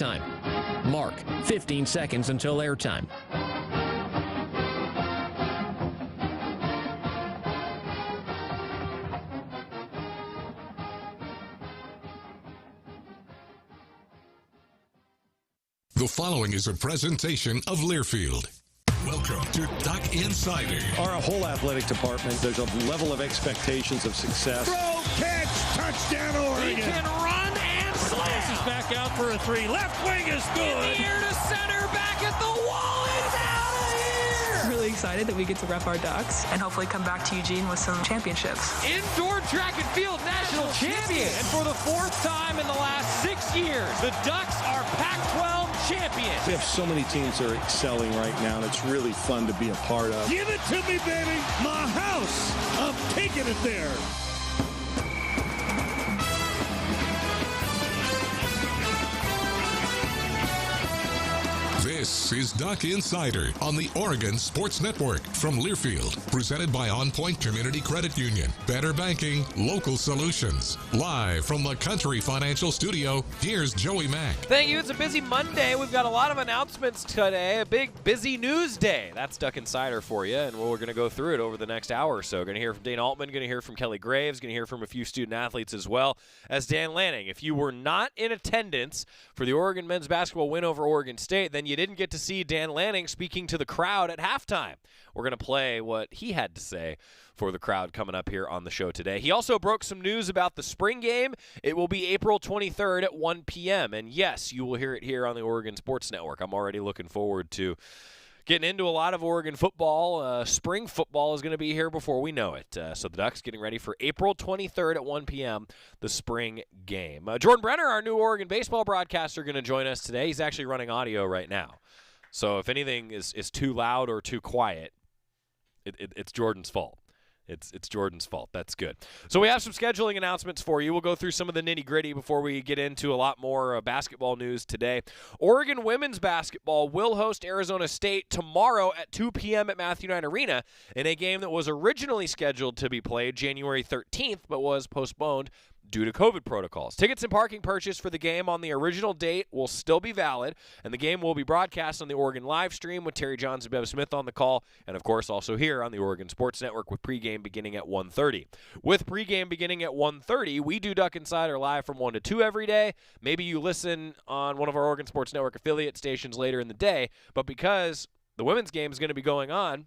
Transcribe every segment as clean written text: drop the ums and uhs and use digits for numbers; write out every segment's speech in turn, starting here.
Time. Mark, 15 seconds until airtime. The following is a presentation of Learfield. Welcome to Duck Insider. Our whole athletic department, there's a level of expectations of success. Throw, catch, touchdown, Oregon. He can run and slam. This is back out for a three. Left wing is good. In the air to center, back at the wall. It's out of here. Really excited that we get to rep our Ducks and hopefully come back to Eugene with some championships. Indoor track and field national champion. And for the fourth time in the last 6 years, the Ducks are Pac-12 champions. We have so many teams that are excelling right now, and it's really fun to be a part of. Give it to me, baby. My house. I'm taking it there. This is Duck Insider on the Oregon Sports Network from Learfield, presented by On Point Community Credit Union. Better banking, local solutions. Live from the Country Financial Studio, here's Joey Mack. Thank you. It's a busy Monday. We've got a lot of announcements today. A big, busy news day. That's Duck Insider for you, and we're going to go through it over the next hour or so. Going to hear from Dana Altman, going to hear from Kelly Graves, going to hear from a few student athletes as well as Dan Lanning. If you were not in attendance for the Oregon men's basketball win over Oregon State, then you didn't get to see Dan Lanning speaking to the crowd at halftime. We're going to play what he had to say for the crowd coming up here on the show today. He also broke some news about the spring game. It will be April 23rd at 1 p.m. And yes, you will hear it here on the Oregon Sports Network. I'm already looking forward to getting into a lot of Oregon football. Spring football is going to be here before we know it. So the Ducks getting ready for April 23rd at 1 p.m., the spring game. Jordan Brenner, our new Oregon baseball broadcaster, going to join us today. He's actually running audio right now. So if anything is too loud or too quiet, it's Jordan's fault. It's Jordan's fault. That's good. So we have some scheduling announcements for you. We'll go through some of the nitty-gritty before we get into a lot more basketball news today. Oregon women's basketball will host Arizona State tomorrow at 2 p.m. at Matthew Knight Arena in a game that was originally scheduled to be played January 13th but was postponed due to COVID protocols. Tickets and parking purchased for the game on the original date will still be valid, and the game will be broadcast on the Oregon live stream with Terry Johns and Bev Smith on the call, and of course also here on the Oregon Sports Network with pregame beginning at 1:30. With pregame beginning at 1:30, we do Duck Insider live from 1 to 2 every day. Maybe you listen on one of our Oregon Sports Network affiliate stations later in the day, but because the women's game is going to be going on,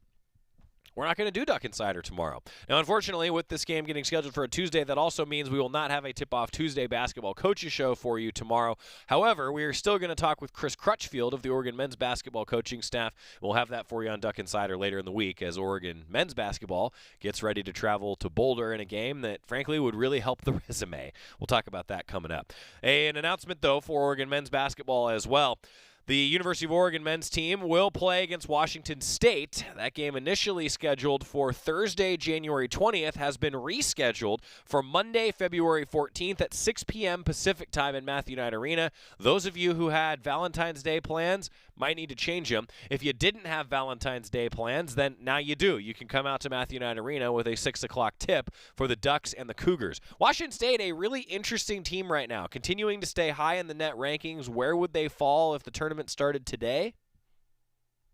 we're not going to do Duck Insider tomorrow. Now, unfortunately, with this game getting scheduled for a Tuesday, that also means we will not have a Tip-Off Tuesday basketball coaches show for you tomorrow. However, we are still going to talk with Chris Crutchfield of the Oregon men's basketball coaching staff. We'll have that for you on Duck Insider later in the week as Oregon men's basketball gets ready to travel to Boulder in a game that, frankly, would really help the resume. We'll talk about that coming up. An announcement, though, for Oregon men's basketball as well. The University of Oregon men's team will play against Washington State. That game initially scheduled for Thursday, January 20th, has been rescheduled for Monday, February 14th at 6 p.m. Pacific time in Matthew Knight Arena. Those of you who had Valentine's Day plans might need to change them. If you didn't have Valentine's Day plans, then now you do. You can come out to Matthew Knight Arena with a 6 o'clock tip for the Ducks and the Cougars. Washington State, a really interesting team right now, continuing to stay high in the net rankings. Where would they fall if the tournament started today?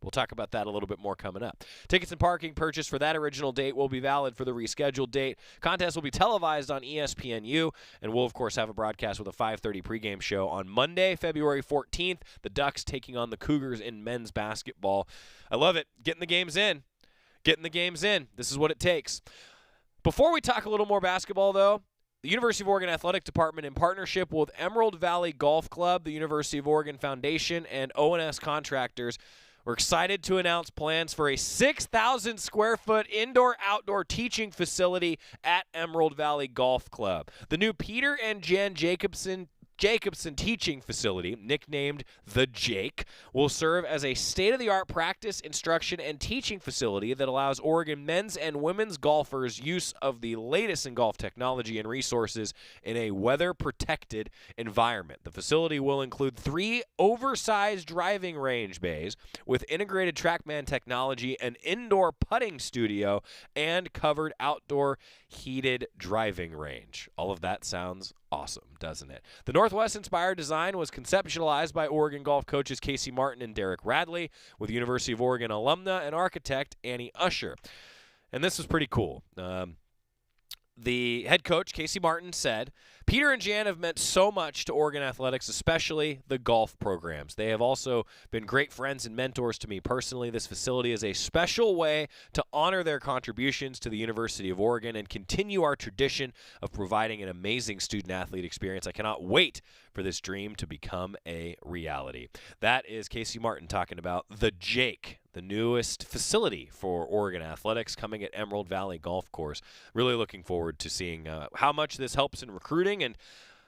We'll talk about that a little bit more coming up. Tickets and parking purchased for that original date will be valid for the rescheduled date. Contest will be televised on ESPNU, and we'll, of course, have a broadcast with a 5:30 pregame show on Monday, February 14th. The Ducks taking on the Cougars in men's basketball. I love it. Getting the games in. Getting the games in. This is what it takes. Before we talk a little more basketball, though, the University of Oregon Athletic Department, in partnership with Emerald Valley Golf Club, the University of Oregon Foundation, and O&S Contractors, we're excited to announce plans for a 6,000 square foot indoor-outdoor teaching facility at Emerald Valley Golf Club. The new Peter and Jen Jacobson Teaching Facility, nicknamed The Jake, will serve as a state-of-the-art practice, instruction, and teaching facility that allows Oregon men's and women's golfers use of the latest in golf technology and resources in a weather-protected environment. The facility will include 3 oversized driving range bays with integrated TrackMan technology, an indoor putting studio, and covered outdoor heated driving range. All of that sounds awesome, doesn't it? The Northwest-inspired design was conceptualized by Oregon golf coaches Casey Martin and Derek Radley with University of Oregon alumna and architect Annie Usher. And this was pretty cool. The head coach, Casey Martin, said, Peter and Jan have meant so much to Oregon athletics, especially the golf programs. They have also been great friends and mentors to me personally. This facility is a special way to honor their contributions to the University of Oregon and continue our tradition of providing an amazing student-athlete experience. I cannot wait for this dream to become a reality. That is Casey Martin talking about the Jake, the newest facility for Oregon athletics coming at Emerald Valley Golf Course. Really looking forward to seeing how much this helps in recruiting and,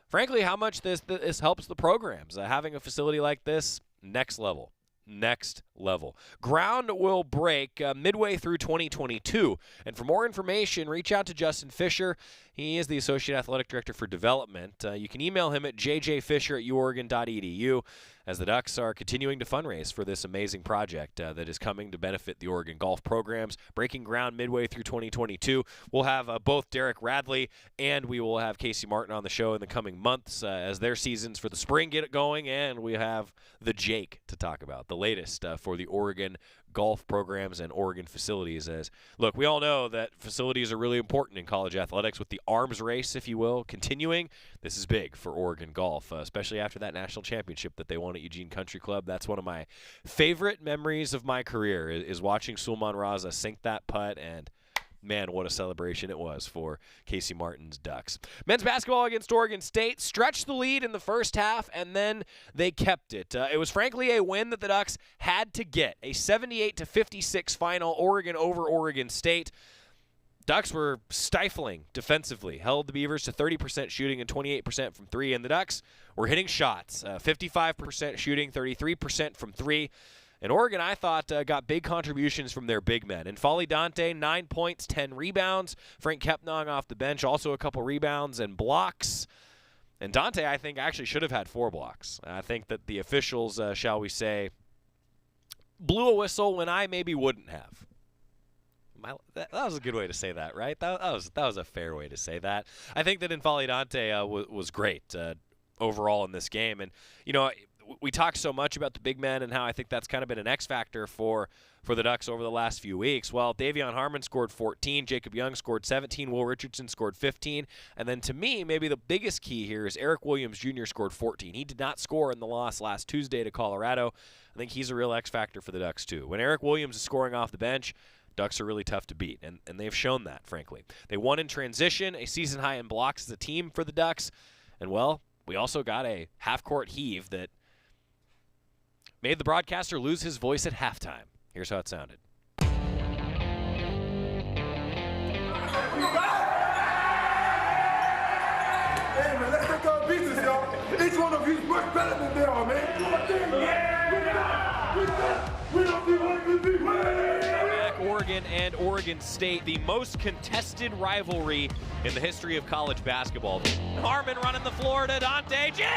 frankly, how much this helps the programs. Having a facility like this, next level. Next level. Ground will break midway through 2022. And for more information, reach out to Justin Fisher. He is the Associate Athletic Director for Development. You can email him at jjfisher@uoregon.edu as the Ducks are continuing to fundraise for this amazing project that is coming to benefit the Oregon golf programs. Breaking ground midway through 2022. We'll have both Derek Radley and we will have Casey Martin on the show in the coming months as their seasons for the spring get going, and we have the Jake to talk about, the latest for the Oregon golf programs and Oregon facilities. As look, we all know that facilities are really important in college athletics with the arms race, if you will, continuing. This is big for Oregon golf, especially after that national championship that they won at Eugene Country Club. That's one of my favorite memories of my career is watching Sulman Raza sink that putt, and man, what a celebration it was for Casey Martin's Ducks. Men's basketball against Oregon State stretched the lead in the first half, and then they kept it. It was frankly a win that the Ducks had to get. A 78-56 final, Oregon over Oregon State. Ducks were stifling defensively, held the Beavers to 30% shooting and 28% from three, and the Ducks were hitting shots, 55% shooting, 33% from three. And Oregon, I thought, got big contributions from their big men. And N'Faly Dante, 9 points, 10 rebounds. Frank Kepnang off the bench, also a couple rebounds and blocks. And Dante, I think, actually should have had 4 blocks. I think that the officials, shall we say, blew a whistle when I maybe wouldn't have. That was a good way to say that, right? That was a fair way to say that. I think that N'Faly Dante was great overall in this game. And, you know, we talked so much about the big men and how I think that's kind of been an X factor for the Ducks over the last few weeks. Well, Davion Harmon scored 14, Jacob Young scored 17, Will Richardson scored 15, and then to me, maybe the biggest key here is Eric Williams Jr. scored 14. He did not score in the loss last Tuesday to Colorado. I think he's a real X factor for the Ducks too. When Eric Williams is scoring off the bench, Ducks are really tough to beat, and they've shown that, frankly. They won in transition, a season high in blocks as a team for the Ducks, and, well, we also got a half-court heave that made the broadcaster lose his voice at halftime. Here's how it sounded. Hey, man, let's take our business, y'all. Each one of you is much better than they are, man. We don't be what we be. Oregon and Oregon State, the most contested rivalry in the history of college basketball. Harmon running the floor to Dante. Jam!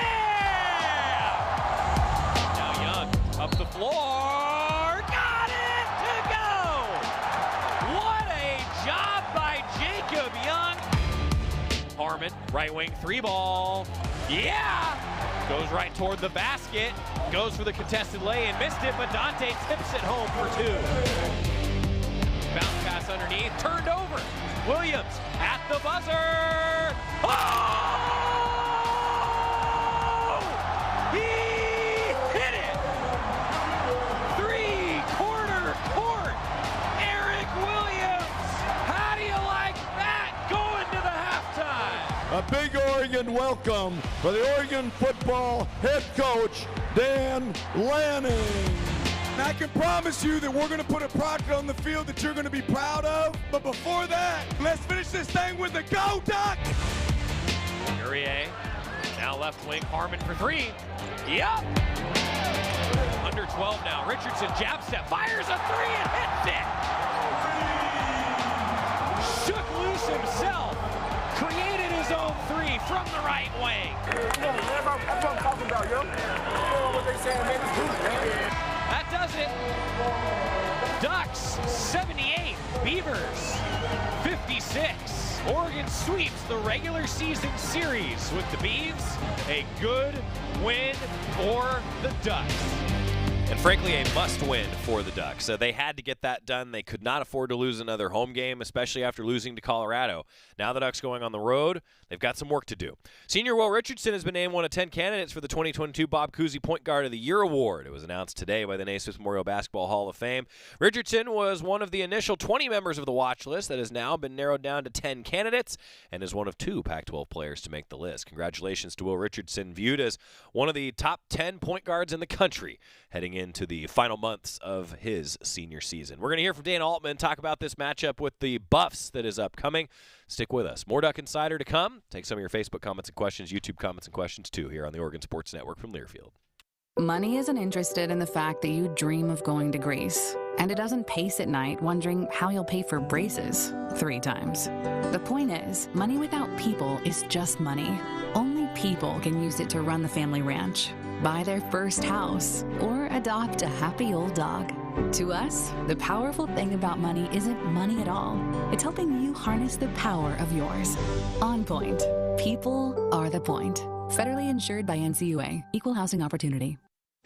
Now Young up the floor. Got it to go! What a job by Jacob Young. Harmon, right wing 3-ball. Yeah! Goes right toward the basket. Goes for the contested lay and missed it, but Dante tips it home for 2. Bounce pass underneath, turned over. Williams at the buzzer. Oh! He hit it! 3-quarter court. Eric Williams. How do you like that going to the halftime? A big Oregon welcome for the Oregon football head coach, Dan Lanning. Now, I can promise you that we're going to put a product on the field that you're going to be proud of. But before that, let's finish this thing with a go, Duck! Urier, now left wing, Harmon for 3. Yup! Under 12 now. Richardson, jab step, fires a 3 and hits it! Shook loose himself. Created his own 3 from the right wing. That's what I'm talking about, yo. What they saying, man, it's good, man. That does it. Ducks 78, Beavers 56. Oregon sweeps the regular season series with the Beavs. A good win for the Ducks. And frankly, a must-win for the Ducks. They had to get that done. They could not afford to lose another home game, especially after losing to Colorado. Now the Ducks going on the road, they've got some work to do. Senior Will Richardson has been named one of 10 candidates for the 2022 Bob Cousy Point Guard of the Year Award. It was announced today by the Naismith Memorial Basketball Hall of Fame. Richardson was one of the initial 20 members of the watch list that has now been narrowed down to 10 candidates and is one of 2 Pac-12 players to make the list. Congratulations to Will Richardson, viewed as one of the top 10 point guards in the country heading into the final months of his senior season. We're going to hear from Dana Altman talk about this matchup with the Buffs that is upcoming. Stick with us. More Duck Insider to come. Take some of your Facebook comments and questions, YouTube comments and questions too, here on the Oregon Sports Network from Learfield. Money isn't interested in the fact that you dream of going to Greece, and it doesn't pace at night wondering how you'll pay for braces 3 times. The point is, money without people is just money. Only people can use it to run the family ranch, buy their first house, or adopt a happy old dog. To us, the powerful thing about money isn't money at all. It's helping you harness the power of yours. On Point. People are the point. Federally insured by NCUA. Equal housing opportunity.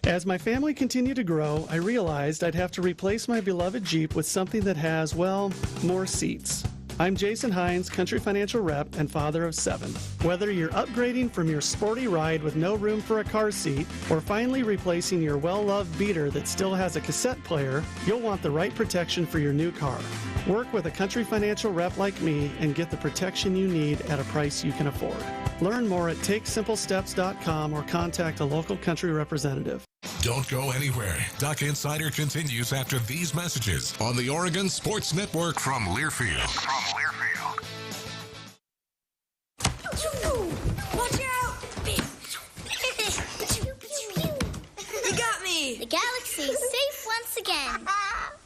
As my family continued to grow, I realized I'd have to replace my beloved Jeep with something that has, well, more seats. I'm Jason Hines, Country Financial Rep and father of 7. Whether you're upgrading from your sporty ride with no room for a car seat or finally replacing your well-loved beater that still has a cassette player, you'll want the right protection for your new car. Work with a Country Financial Rep like me and get the protection you need at a price you can afford. Learn more at TakeSimpleSteps.com or contact a local Country representative. Don't go anywhere. Duck Insider continues after these messages on the Oregon Sports Network from Learfield. Watch out! You got me! The galaxy is safe once again.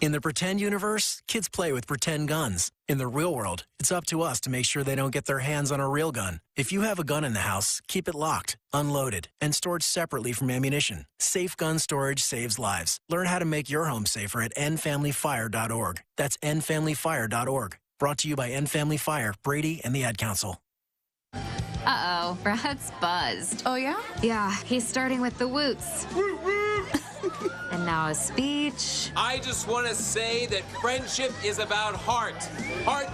In the pretend universe, kids play with pretend guns. In the real world, it's up to us to make sure they don't get their hands on a real gun. If you have a gun in the house, keep it locked, unloaded, and stored separately from ammunition. Safe gun storage saves lives. Learn how to make your home safer at endfamilyfire.org. That's endfamilyfire.org. Brought to you by End Family Fire, Brady, and the Ad Council. Uh-oh, Brad's buzzed. Oh, yeah? Yeah, he's starting with the woots. And now a speech. I just want to say that friendship is about heart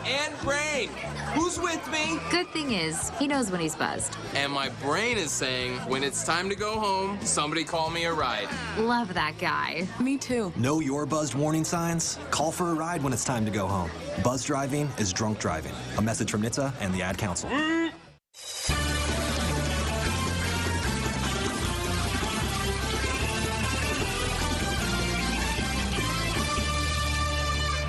and brain. Who's with me? Good thing is, he knows when he's buzzed. And my brain is saying, when it's time to go home, somebody call me a ride. Love that guy. Me too. Know your buzzed warning signs? Call for a ride when it's time to go home. Buzz driving is drunk driving. A message from NHTSA and the Ad Council.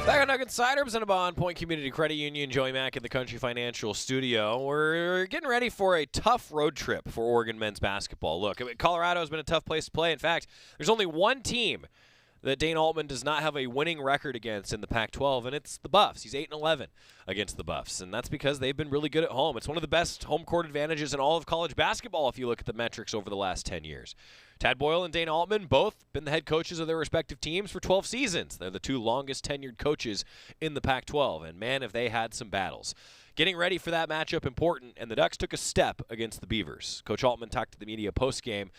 Back on Duck Insider, presented by On Point Community Credit Union. Joey Mack in the Country Financial Studio. We're getting ready for a tough road trip for Oregon men's basketball. Look, Colorado has been a tough place to play. In fact, there's only one team that Dana Altman does not have a winning record against in the Pac-12, and it's the Buffs. He's 8-11 against the Buffs, and that's because they've been really good at home. It's one of the best home court advantages in all of college basketball if you look at the metrics over the last 10 years. Tad Boyle and Dana Altman both been the head coaches of their respective teams for 12 seasons. They're the 2 longest tenured coaches in the Pac-12, and man, have they had some battles. Getting ready for that matchup important, and the Ducks took a step against the Beavers. Coach Altman talked to the media post-game.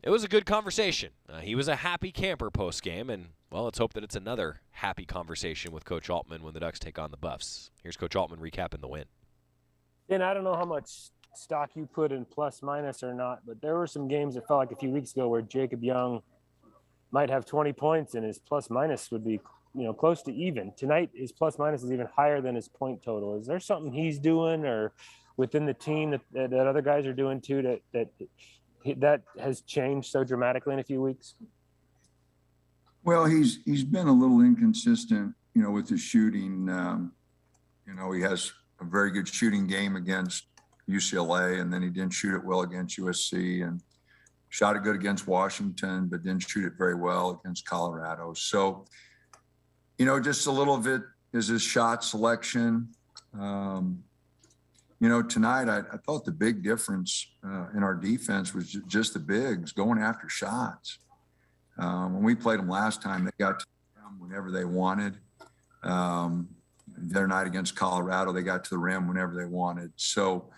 It was a good conversation. He was a happy camper post-game, and, well, let's hope that it's another happy conversation with Coach Altman when the Ducks take on the Buffs. Here's Coach Altman recapping the win. And I don't know how much stock you put in plus-minus or not, but there were some games that felt like a few weeks ago where Jacob Young might have 20 points and his plus-minus would be, close to even. Tonight, his plus-minus is even higher than his point total. Is there something he's doing or within the team that other guys are doing too that has changed so dramatically in a few weeks? Well, he's been a little inconsistent, with his shooting. He has a very good shooting game against UCLA, and then he didn't shoot it well against USC, and shot it good against Washington, but didn't shoot it very well against Colorado. So, just a little bit is his shot selection. Tonight I thought the big difference in our defense was just the bigs going after shots. When we played them last time, they got to them whenever they wanted. the other night against Colorado, they got to the rim whenever they wanted. So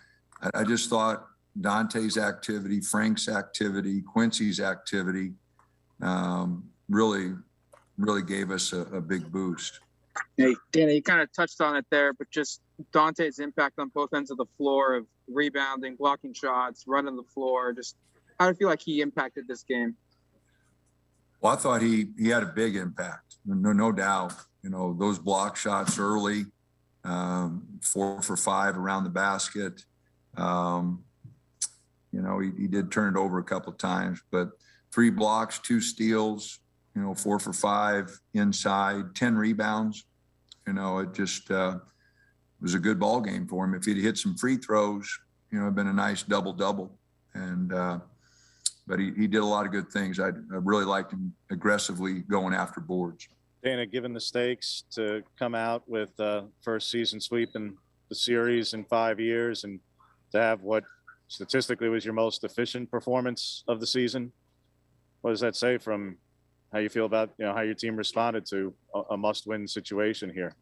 I just thought Dante's activity, Frank's activity, Quincy's activity really gave us a big boost. Hey, Dana, you kind of touched on it there, but just Dante's impact on both ends of the floor of rebounding, blocking shots, running the floor. Just how do you feel like he impacted this game? Well, I thought he had a big impact, no doubt. You know, those block shots early, 4 for 5 around the basket. You know, he did turn it over a couple of times, but 3 blocks, 2 steals, 4 for 5 inside, 10 rebounds. You know, it just was a good ball game for him. If he'd hit some free throws, it'd been a nice double-double. And but he did a lot of good things. I really liked him aggressively going after boards. Dana, given the stakes to come out with first season sweep in the series in 5 years and to have what statistically was your most efficient performance of the season, what does that say from how you feel about how your team responded to a must-win situation here?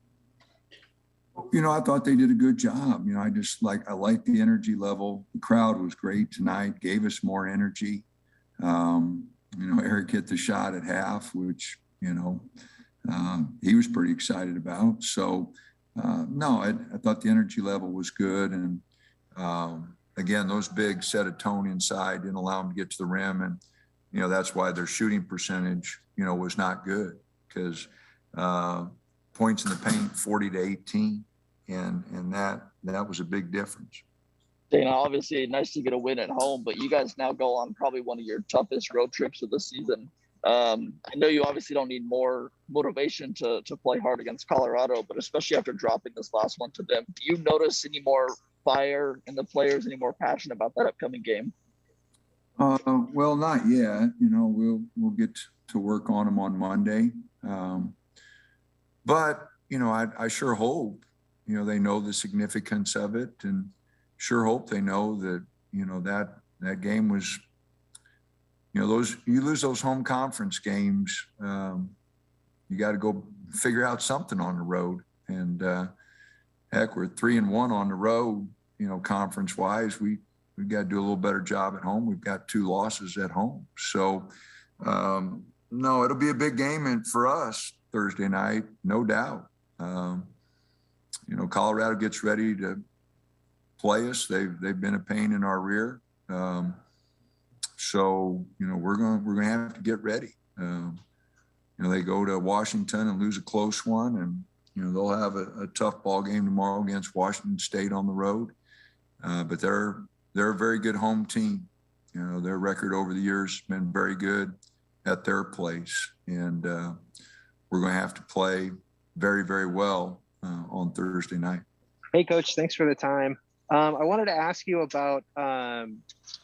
I thought they did a good job. I liked the energy level. The crowd was great tonight, gave us more energy. Eric hit the shot at half, which, he was pretty excited about. So, no, I thought the energy level was good. And again, those big set a tone inside, didn't allow them to get to the rim. And, that's why their shooting percentage, was not good because points in the paint, 40-18. And that was a big difference. Dana, obviously nice to get a win at home, but you guys now go on probably one of your toughest road trips of the season. I know you obviously don't need more motivation to play hard against Colorado, but especially after dropping this last one to them, do you notice any more fire in the players, any more passion about that upcoming game? Well, not yet. We'll get to work on them on Monday. But, I sure hope, they know the significance of it, and sure hope they know that, that game was, you lose those home conference games, you got to go figure out something on the road. And heck, we're 3-1 on the road, conference wise. We've got to do a little better job at home. We've got 2 losses at home. So, no, it'll be a big game for us Thursday night, no doubt. Colorado gets ready to play us. They've been a pain in our rear. So, we're going to have to get ready. They go to Washington and lose a close one, and, they'll have a tough ball game tomorrow against Washington State on the road. But they're a very good home team. Their record over the years has been very good at their place. And we're going to have to play very, very well on Thursday night. Hey, Coach, thanks for the time. I wanted to ask you about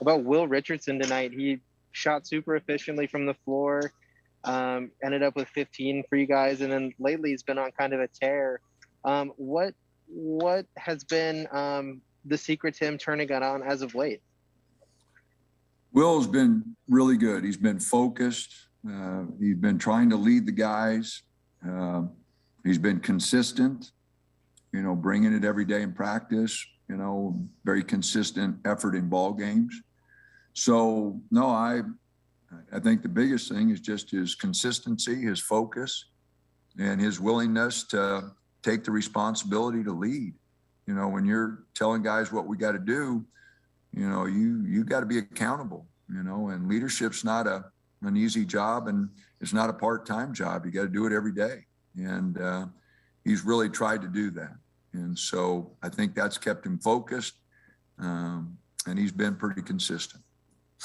Will Richardson tonight. He shot super efficiently from the floor, ended up with 15 for you guys, and then lately he's been on kind of a tear. What has been the secret to him turning it on as of late? Will's been really good. He's been focused. He's been trying to lead the guys. He's been consistent, bringing it every day in practice, very consistent effort in ball games. So, no, I think the biggest thing is just his consistency, his focus, and his willingness to take the responsibility to lead. When you're telling guys what we got to do, you got to be accountable, and leadership's not an easy job, and it's not a part-time job. You got to do it every day. And he's really tried to do that. And so I think that's kept him focused, and he's been pretty consistent.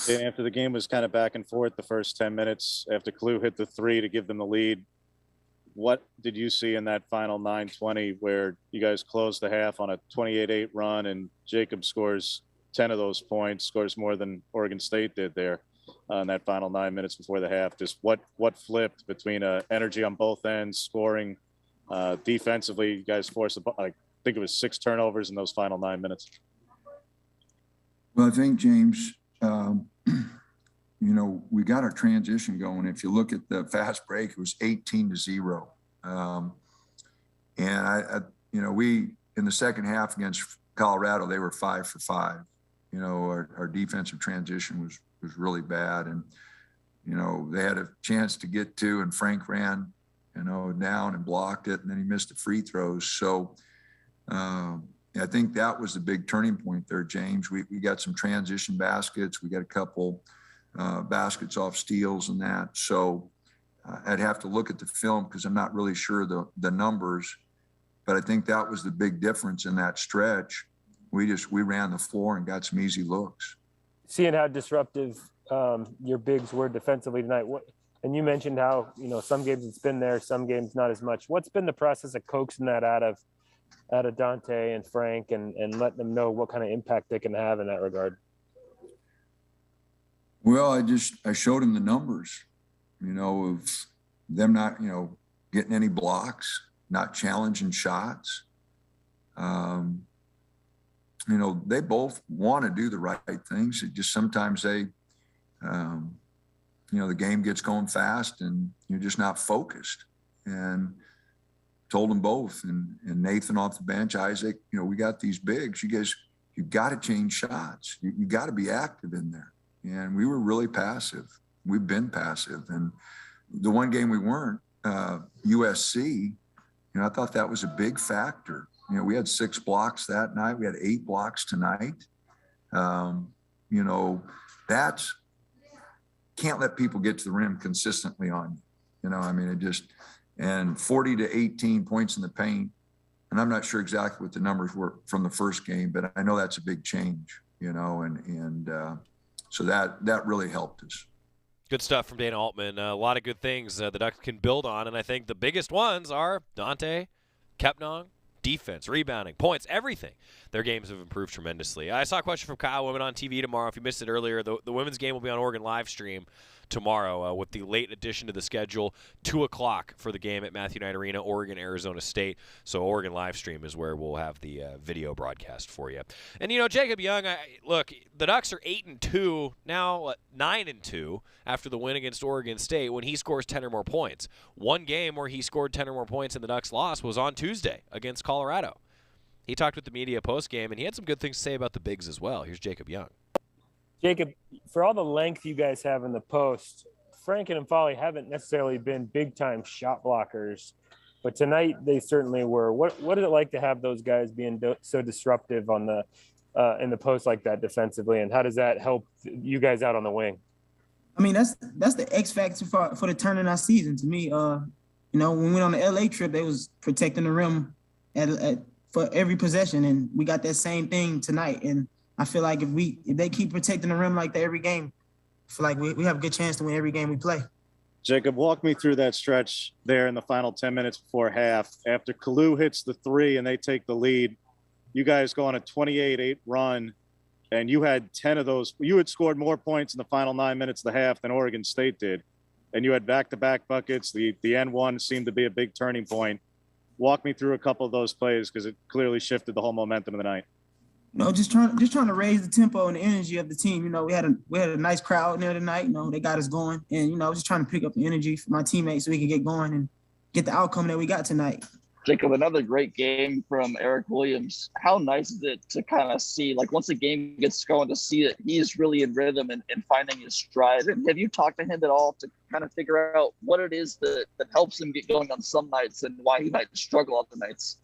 And after the game was kind of back and forth the first 10 minutes, after Klue hit the 3 to give them the lead, what did you see in that final 9:20 where you guys closed the half on a 28-8 run and Jacob scores 10 of those points, scores more than Oregon State did there in that final 9 minutes before the half? Just what flipped between energy on both ends, scoring, defensively? You guys forced, I think it was 6 turnovers in those final 9 minutes. Well, I think, James, we got our transition going. If you look at the fast break, it was 18-0. And we in the second half against Colorado, they were 5 for 5. Our defensive transition was really bad, and they had a chance to get 2, and Frank ran down and blocked it, and then he missed the free throws. So I think that was the big turning point there, James. We got some transition baskets. We got a couple baskets off steals and that. So I'd have to look at the film because I'm not really sure the numbers, but I think that was the big difference in that stretch. We ran the floor and got some easy looks. Seeing how disruptive your bigs were defensively tonight, and you mentioned how some games it's been there, some games not as much. What's been the process of coaxing that out of Dante and Frank and letting them know what kind of impact they can have in that regard? Well, I showed them the numbers, of them not, getting any blocks, not challenging shots. They both want to do the right things. It just sometimes the game gets going fast and you're just not focused. And told them both, and Nathan off the bench, Isaac, we got these bigs. You guys, you got to change shots. You got to be active in there. And we were really passive. We've been passive. And the one game we weren't, USC, I thought that was a big factor. We had 6 blocks that night. We had 8 blocks tonight. That's can't let people get to the rim consistently on you. It just, and 40 to 18 points in the paint. And I'm not sure exactly what the numbers were from the first game, but I know that's a big change, so that really helped us. Good stuff from Dana Altman. A lot of good things the Ducks can build on, and I think the biggest ones are Dante, Kepnong, defense, rebounding, points, everything. Their games have improved tremendously. I saw a question from Kyle Women on TV tomorrow. If you missed it earlier, the women's game will be on Oregon live stream tomorrow with the late addition to the schedule, 2 o'clock for the game at Matthew Knight Arena, Oregon, Arizona State. So Oregon live stream is where we'll have the video broadcast for you. And, Jacob Young, look, the Ducks are 8-2, now 9-2 after the win against Oregon State when he scores 10 or more points. One game where he scored 10 or more points and the Ducks lost was on Tuesday against Colorado. He talked with the media post-game, and he had some good things to say about the bigs as well. Here's Jacob Young. Jacob, for all the length you guys have in the post, Frank and Mfali haven't necessarily been big-time shot blockers, but tonight they certainly were. What is it like to have those guys being so disruptive on the in the post like that defensively, and how does that help you guys out on the wing? That's the X factor for the turn in our season to me. When we went on the LA trip, they was protecting the rim for every possession, and we got that same thing tonight. And I feel like if they keep protecting the rim like that every game, I feel like we have a good chance to win every game we play. Jacob, walk me through that stretch there in the final 10 minutes before half. After Kalu hits the 3 and they take the lead, you guys go on a 28-8 run, and you had 10 of those. You had scored more points in the final 9 minutes of the half than Oregon State did, and you had back-to-back buckets. The N1 seemed to be a big turning point. Walk me through a couple of those plays because it clearly shifted the whole momentum of the night. Just trying to raise the tempo and the energy of the team. We had a nice crowd in there tonight. They got us going, and just trying to pick up the energy for my teammates so we can get going and get the outcome that we got tonight. Jacob, another great game from Eric Williams. How nice is it to kind of see, once the game gets going, to see that he's really in rhythm and finding his stride? And have you talked to him at all to kind of figure out what it is that helps him get going on some nights and why he might struggle other nights?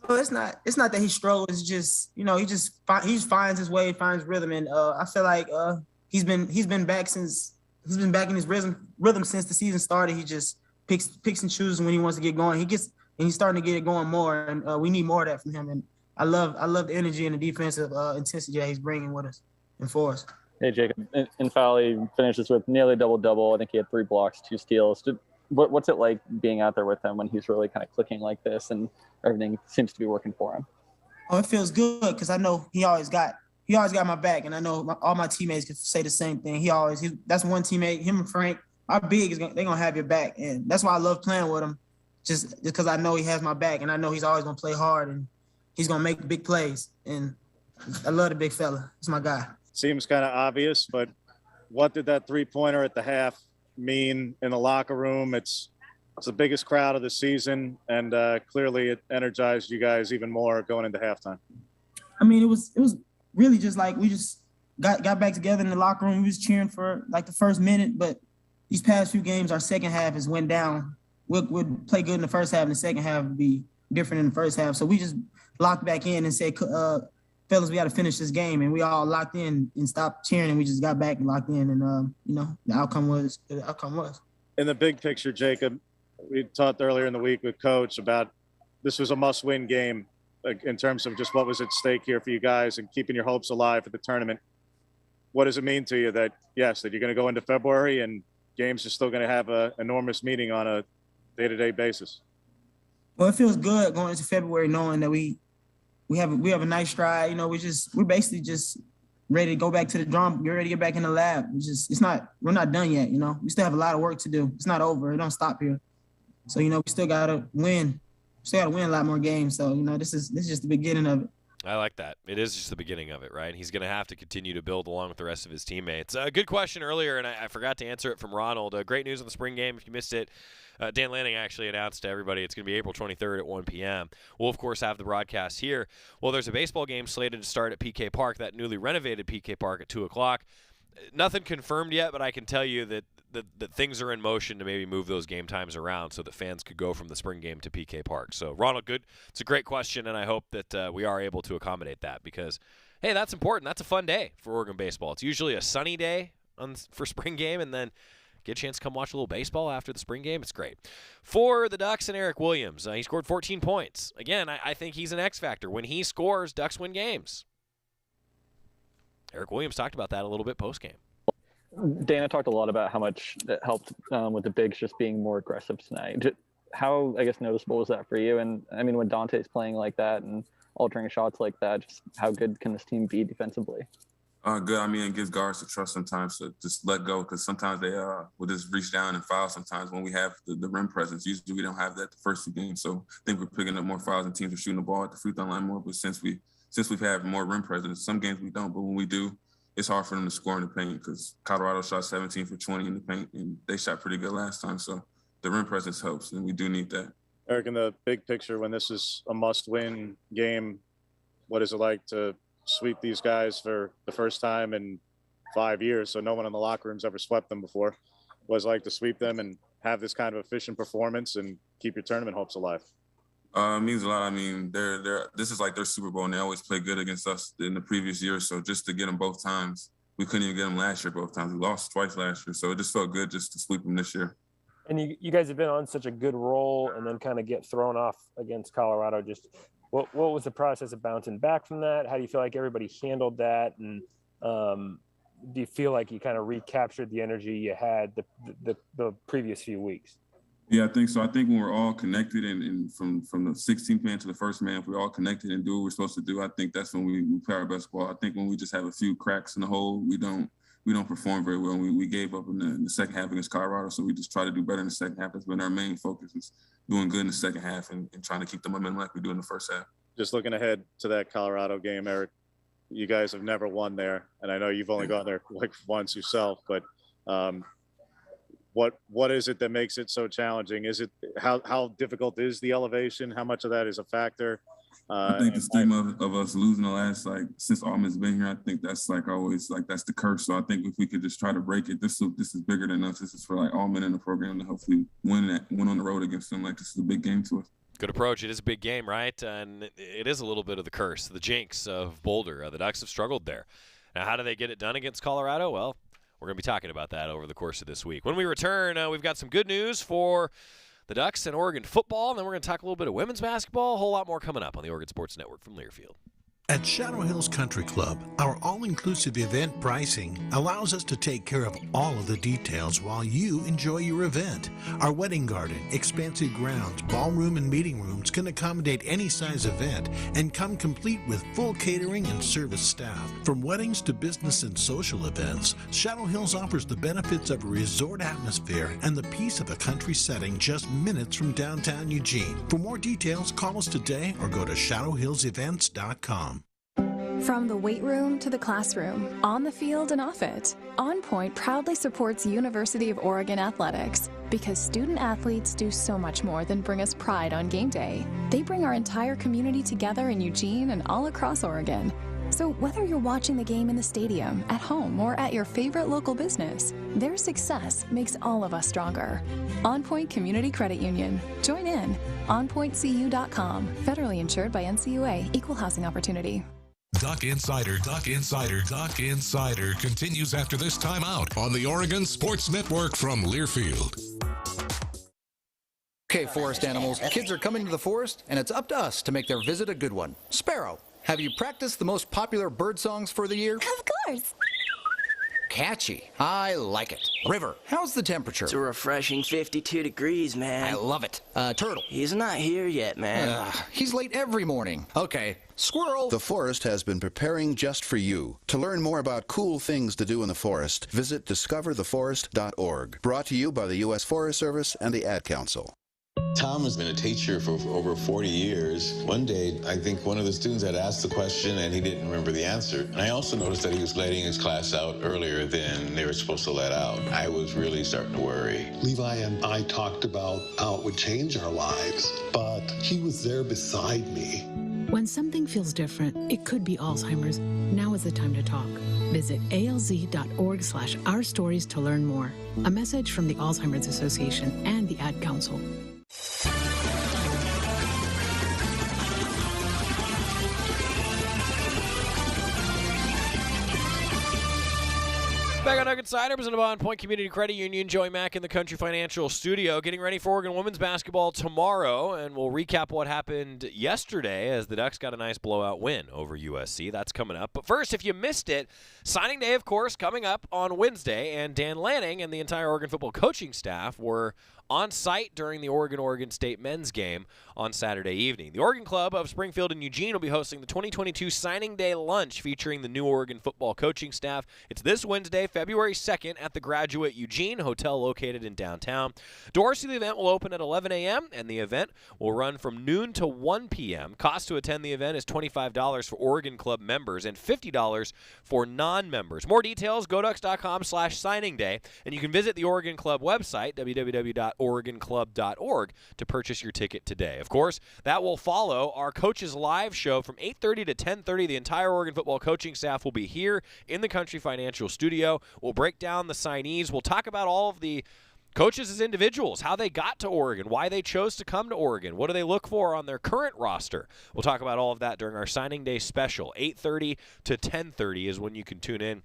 Well, it's not that he struggles. It's just, he finds his way, finds rhythm. And I feel like he's been back in his rhythm since the season started. He just picks and chooses when he wants to get going. He's starting to get it going more, and we need more of that from him. And I love the energy and the defensive intensity that he's bringing with us and for us. Hey, Jacob, Mfali finishes with nearly double-double. I think he had 3 blocks, 2 steals. What's it like being out there with him when he's really kind of clicking like this and everything seems to be working for him? Oh, it feels good because I know he always got my back, and I know all my teammates can say the same thing. That's one teammate, him and Frank, our big they're gonna have your back, and that's why I love playing with him. Just because I know he has my back, and I know he's always gonna play hard, and he's gonna make big plays. And I love the big fella. He's my guy. Seems kind of obvious, but what did that 3-pointer at the half mean in the locker room? It's It's the biggest crowd of the season, and clearly it energized you guys even more going into halftime. I mean, it was really just like we just got back together in the locker room. We was cheering for like the first minute, but these past few games, our second half has went down. We'll play good in the first half, and the second half will be different in the first half. So we just locked back in and said, fellas, we got to finish this game. And we all locked in and stopped cheering, and we just got back and locked in. And, the outcome was. In the big picture, Jacob, we talked earlier in the week with Coach about this was a must-win game in terms of just what was at stake here for you guys and keeping your hopes alive for the tournament. What does it mean to you that you're going to go into February and games are still going to have an enormous meaning on a day-to-day basis? Well, it feels good going into February knowing that we have a nice stride. We're basically just ready to go back to the drum. We're ready to get back in the lab. We're not done yet. We still have a lot of work to do. It's not over. It don't stop here. So we still gotta win. Still gotta win a lot more games. So this is just the beginning of it. I like that. It is just the beginning of it, right? He's going to have to continue to build along with the rest of his teammates. Good question earlier, and I forgot to answer it from Ronald. Great news on the spring game. If you missed it, Dan Lanning actually announced to everybody it's going to be April 23rd at 1 p.m. We'll, of course, have the broadcast here. Well, there's a baseball game slated to start at PK Park, that newly renovated PK Park at 2 o'clock. Nothing confirmed yet, but I can tell you that things are in motion to maybe move those game times around so that fans could go from the spring game to PK Park. So, Ronald, good. It's a great question, and I hope that we are able to accommodate that because, hey, that's important. That's a fun day for Oregon baseball. It's usually a sunny day for spring game, and then get a chance to come watch a little baseball after the spring game. It's great. For the Ducks and Eric Williams, he scored 14 points. Again, I think he's an X factor. When he scores, Ducks win games. Eric Williams talked about that a little bit post-game. Dana talked a lot about how much it helped with the bigs just being more aggressive tonight. How, noticeable was that for you? And, when Dante's playing like that and altering shots like that, just how good can this team be defensively? Good. It gives guards the trust sometimes to just let go because sometimes they will just reach down and foul sometimes when we have the rim presence. Usually we don't have that the first two games. So I think we're picking up more fouls and teams are shooting the ball at the free throw line more. But since we've had more rim presence, some games we don't. But when we do, it's hard for them to score in the paint because Colorado shot 17 for 20 in the paint, and they shot pretty good last time. So the rim presence helps, and we do need that. Eric, in the big picture, when this is a must-win game, what is it like to sweep these guys for the first time in 5 years? So no one in the locker room's ever swept them before. What is it like to sweep them and have this kind of efficient performance and keep your tournament hopes alive? It means a lot. This is like their Super Bowl, and they always play good against us in the previous year. So just to get them both times, we couldn't even get them last year both times. We lost twice last year, so it just felt good just to sweep them this year. And you guys have been on such a good roll and then kind of get thrown off against Colorado. Just what was the process of bouncing back from that? How do you feel like everybody handled that? And do you feel like you kind of recaptured the energy you had the previous few weeks? Yeah, I think so. I think when we're all connected and from the 16th man to the first man, if we're all connected and do what we're supposed to do, I think that's when we play our best ball. I think when we just have a few cracks in the hole, we don't perform very well. We gave up in the second half against Colorado, so we just try to do better in the second half. That's been our main focus, is doing good in the second half and trying to keep the momentum like we do in the first half. Just looking ahead to that Colorado game, Eric, you guys have never won there, and I know you've only gone there like once yourself, but what is it that makes it so challenging? Is it how difficult is the elevation? How much of that is a factor? I think the stigma of us losing the last, since Altman's been here, I think that's always that's the curse. So I think if we could just try to break it, this is bigger than us. This is for Altman in the program to hopefully win on the road against them. This is a big game to us. Good approach. It is a big game, right? And it is a little bit of the curse, the jinx of Boulder. The Ducks have struggled there. Now, how do they get it done against Colorado? Well, we're going to be talking about that over the course of this week. When we return, we've got some good news for the Ducks and Oregon football, and then we're going to talk a little bit of women's basketball. A whole lot more coming up on the Oregon Sports Network from Learfield. At Shadow Hills Country Club, our all-inclusive event pricing allows us to take care of all of the details while you enjoy your event. Our wedding garden, expansive grounds, ballroom, and meeting rooms can accommodate any size event and come complete with full catering and service staff. From weddings to business and social events, Shadow Hills offers the benefits of a resort atmosphere and the peace of a country setting just minutes from downtown Eugene. For more details, call us today or go to shadowhillsevents.com. From the weight room to the classroom, on the field and off it, On Point proudly supports University of Oregon athletics because student athletes do so much more than bring us pride on game day. They bring our entire community together in Eugene and all across Oregon. So whether you're watching the game in the stadium, at home, or at your favorite local business, their success makes all of us stronger. On Point Community Credit Union. Join in. OnPointCU.com. Federally insured by NCUA. Equal housing opportunity. Duck Insider continues after this timeout on the Oregon Sports Network from Learfield. Okay, forest animals, kids are coming to the forest, and it's up to us to make their visit a good one. Sparrow, have you practiced the most popular bird songs for the year? Of course. Catchy. I like it. River, how's the temperature? It's a refreshing 52 degrees, man. I love it. Turtle. He's not here yet, man. He's late every morning. Okay. Squirrel. The forest has been preparing just for you. To learn more about cool things to do in the forest, visit discovertheforest.org. Brought to you by the U.S. Forest Service and the Ad Council. Tom has been a teacher for over 40 years. One day, I think one of the students had asked the question and he didn't remember the answer. And I also noticed that he was letting his class out earlier than they were supposed to let out. I was really starting to worry. Levi and I talked about how it would change our lives, but he was there beside me. When something feels different, it could be Alzheimer's. Now is the time to talk. Visit alz.org/ourstories to learn more. A message from the Alzheimer's Association and the Ad Council. Back on Duck Insider, presented by On Point Community Credit Union. Joey Mack in the Country Financial Studio, getting ready for Oregon women's basketball tomorrow, and we'll recap what happened yesterday as the Ducks got a nice blowout win over USC. That's coming up. But first, if you missed it, signing day, of course, coming up on Wednesday, and Dan Lanning and the entire Oregon football coaching staff were on site during the Oregon State men's game on Saturday evening. The Oregon Club of Springfield and Eugene will be hosting the 2022 Signing Day Lunch featuring the new Oregon football coaching staff. It's this Wednesday, February 2nd at the Graduate Eugene Hotel located in downtown. Doors to the event will open at 11 a.m. and the event will run from noon to 1 p.m. Cost to attend the event is $25 for Oregon Club members and $50 for non-members. More details, goducks.com/signing day, and you can visit the Oregon Club website, www.oregonclub.org, to purchase your ticket today. Of course, that will follow our Coaches Live show from 8:30 to 10:30. The entire Oregon football coaching staff will be here in the Country Financial Studio. We'll break down the signees. We'll talk about all of the coaches as individuals, how they got to Oregon, why they chose to come to Oregon, what do they look for on their current roster. We'll talk about all of that during our Signing Day special. 8:30 to 10:30 is when you can tune in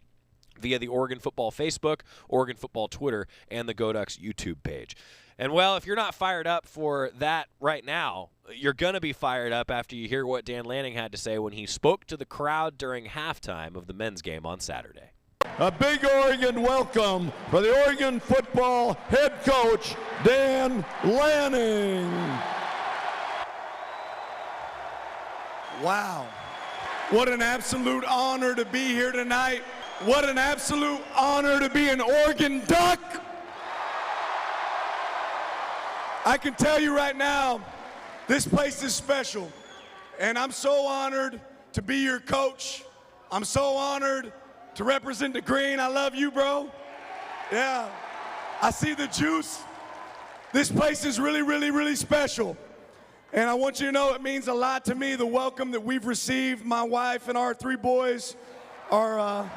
via the Oregon Football Facebook, Oregon Football Twitter, and the GoDucks YouTube page. And, well, if you're not fired up for that right now, you're going to be fired up after you hear what Dan Lanning had to say when he spoke to the crowd during halftime of the men's game on Saturday. A big Oregon welcome for the Oregon football head coach, Dan Lanning. Wow. What an absolute honor to be here tonight. What an absolute honor to be an Oregon Duck. I can tell you right now, this place is special. And I'm so honored to be your coach. I'm so honored to represent the green. I love you, bro. Yeah, I see the juice. This place is really, really, really special. And I want you to know it means a lot to me, the welcome that we've received. My wife and our three boys are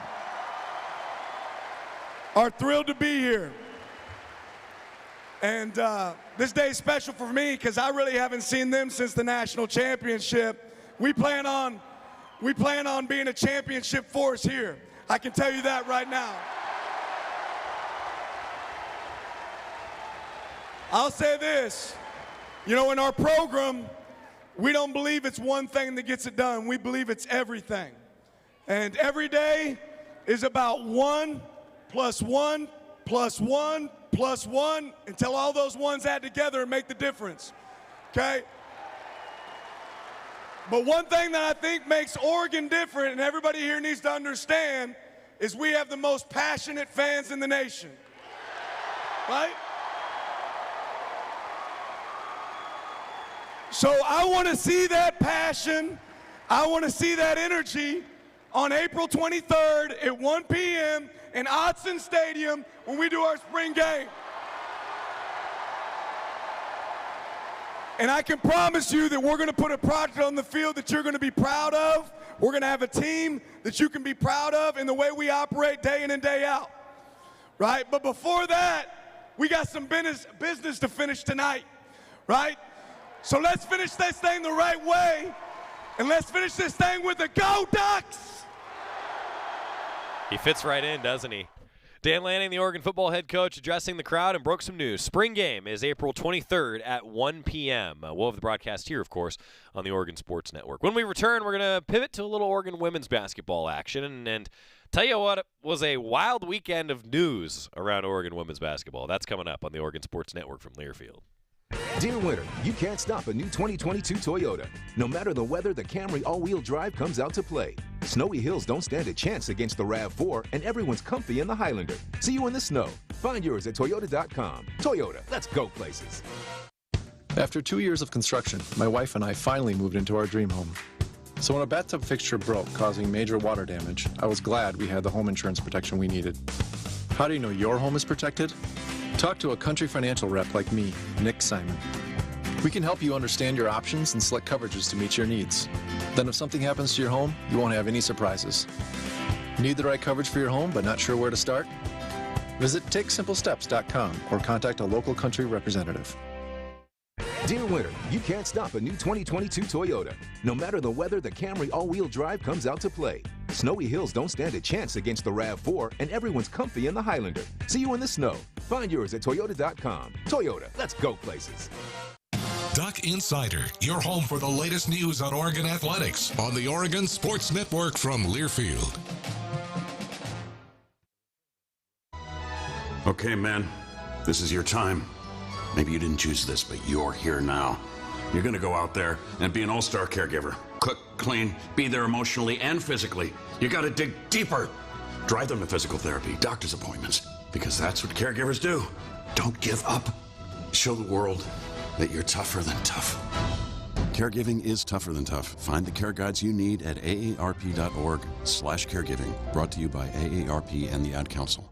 thrilled to be here. And this day is special for me because I really haven't seen them since the national championship. We plan on being a championship force here. I can tell you that right now. I'll say this. You know, in our program, we don't believe it's one thing that gets it done. We believe it's everything. And every day is about 1 + 1 + 1 + 1 until all those ones add together and make the difference, okay? But one thing that I think makes Oregon different, and everybody here needs to understand, is we have the most passionate fans in the nation, right? So I want to see that passion, I want to see that energy on April 23rd at 1 p.m. in Autzen Stadium when we do our spring game. And I can promise you that we're going to put a product on the field that you're going to be proud of. We're going to have a team that you can be proud of in the way we operate day in and day out, right? But before that, we got some business to finish tonight, right? So let's finish this thing the right way, and let's finish this thing with a Go Ducks! He fits right in, doesn't he? Dan Lanning, the Oregon football head coach, addressing the crowd and broke some news. Spring game is April 23rd at 1 p.m. We'll have the broadcast here, of course, on the Oregon Sports Network. When we return, we're going to pivot to a little Oregon women's basketball action and tell you what was a wild weekend of news around Oregon women's basketball. That's coming up on the Oregon Sports Network from Learfield. Dear winter, you can't stop a new 2022 Toyota. No matter the weather, the Camry all-wheel drive comes out to play. Snowy hills don't stand a chance against the RAV4, and everyone's comfy in the Highlander. See you in the snow. Find yours at Toyota.com. Toyota, let's go places. After 2 years of construction, my wife and I finally moved into our dream home. So when a bathtub fixture broke, causing major water damage, I was glad we had the home insurance protection we needed. How do you know your home is protected? Talk to a Country Financial rep like me, Nick Simon. We can help you understand your options and select coverages to meet your needs. Then if something happens to your home, you won't have any surprises. Need the right coverage for your home but not sure where to start? Visit TakeSimpleSteps.com or contact a local Country representative. Dear winter, you can't stop a new 2022 Toyota. No matter the weather, the Camry all-wheel drive comes out to play. Snowy hills don't stand a chance against the RAV4, and everyone's comfy in the Highlander. See you in the snow. Find yours at Toyota.com. Toyota, let's go places. Duck Insider, your home for the latest news on Oregon athletics on the Oregon Sports Network from Learfield. Okay, man, this is your time. Maybe you didn't choose this, but you're here now. You're gonna go out there and be an all-star caregiver. Cook, clean, be there emotionally and physically. You gotta dig deeper. Drive them to physical therapy, doctor's appointments, because that's what caregivers do. Don't give up. Show the world that you're tougher than tough. Caregiving is tougher than tough. Find the care guides you need at aarp.org/caregiving. Brought to you by AARP and the Ad Council.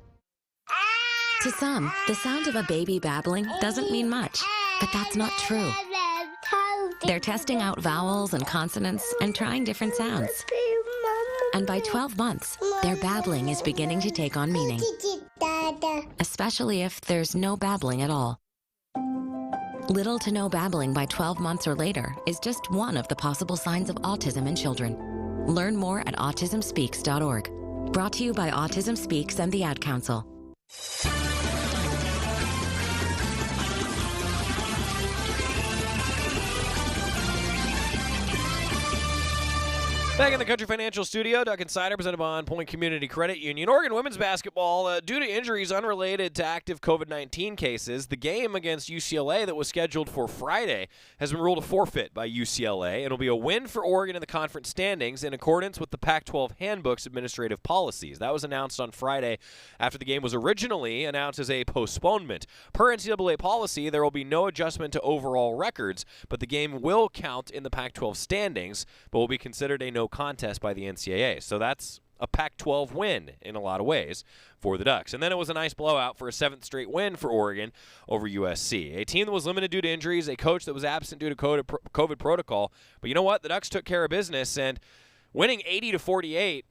To some, the sound of a baby babbling doesn't mean much, but that's not true. They're testing out vowels and consonants and trying different sounds. And by 12 months, their babbling is beginning to take on meaning, especially if there's no babbling at all. Little to no babbling by 12 months or later is just one of the possible signs of autism in children. Learn more at autismspeaks.org. Brought to you by Autism Speaks and the Ad Council. Back in the Country Financial Studio, Duck Insider presented by On Point Community Credit Union. Oregon women's basketball, due to injuries unrelated to active COVID-19 cases, the game against UCLA that was scheduled for Friday has been ruled a forfeit by UCLA. It'll be a win for Oregon in the conference standings in accordance with the Pac-12 handbook's administrative policies. That was announced on Friday after the game was originally announced as a postponement. Per NCAA policy, there will be no adjustment to overall records, but the game will count in the Pac-12 standings, but will be considered a no contest by the NCAA. So that's a Pac-12 win in a lot of ways for the Ducks. And then it was a nice blowout for a 7th straight win for Oregon over USC. A team that was limited due to injuries, a coach that was absent due to COVID protocol. But you know what? The Ducks took care of business, and winning 80-48,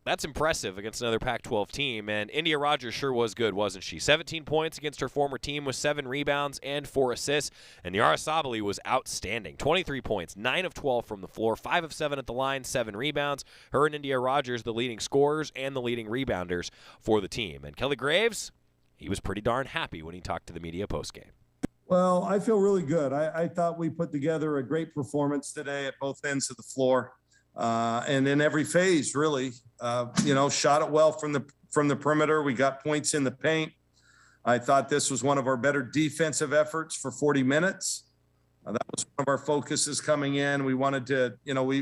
that's impressive against another Pac-12 team, and India Rogers sure was good, wasn't she? 17 points against her former team with 7 rebounds and 4 assists, and Yara Sabali was outstanding. 23 points, 9 of 12 from the floor, 5 of 7 at the line, 7 rebounds. Her and India Rogers, the leading scorers and the leading rebounders for the team. And Kelly Graves, he was pretty darn happy when he talked to the media postgame. Well, I feel really good. I thought we put together a great performance today at both ends of the floor. And in every phase, really, shot it well from the perimeter. We got points in the paint. I thought this was one of our better defensive efforts for 40 minutes. That was one of our focuses coming in. We wanted to,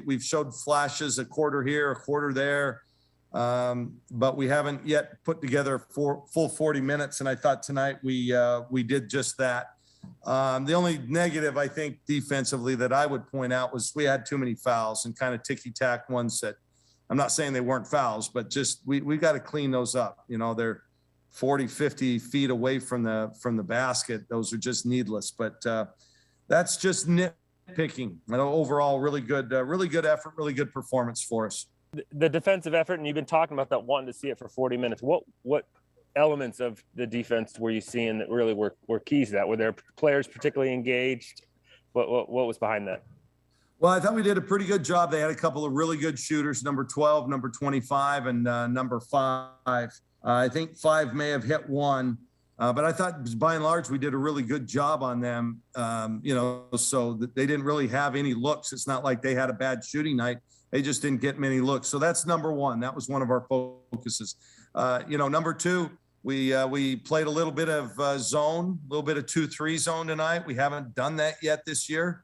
we've showed flashes, a quarter here, a quarter there, but we haven't yet put together full 40 minutes. And I thought tonight we did just that. The only negative, I think, defensively that I would point out was we had too many fouls and kind of ticky-tack ones that I'm not saying they weren't fouls, but just we got to clean those up. You know, they're 40, 50 feet away from the basket. Those are just needless. But that's just nitpicking. Overall, really good effort, really good performance for us. The defensive effort, and you've been talking about that, wanting to see it for 40 minutes. What elements of the defense were you seeing that really were keys to that? Were there players particularly engaged? What was behind that? Well, I thought we did a pretty good job. They had a couple of really good shooters, number 12, number 25, and number 5. I think 5 may have hit 1, but I thought by and large we did a really good job on them, so that they didn't really have any looks. It's not like they had a bad shooting night. They just didn't get many looks. So that's number 1. That was one of our focuses. Number 2, we played a little bit of zone, a little bit of 2-3 zone tonight. We haven't done that yet this year.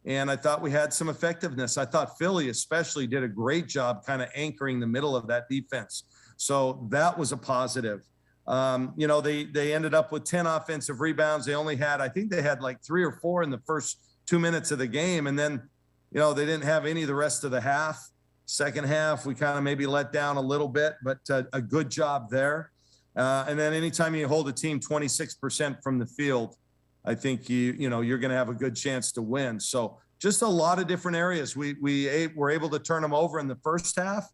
And I thought we had some effectiveness. I thought Philly especially did a great job kind of anchoring the middle of that defense. So that was a positive. They ended up with 10 offensive rebounds. They only had, I think they had like 3 or 4 in the first 2 minutes of the game. And then, they didn't have any the rest of the half. Second half, we kind of maybe let down a little bit, but a good job there. And then anytime you hold a team 26% from the field, I think you're going to have a good chance to win. So just a lot of different areas. We were able to turn them over in the first half,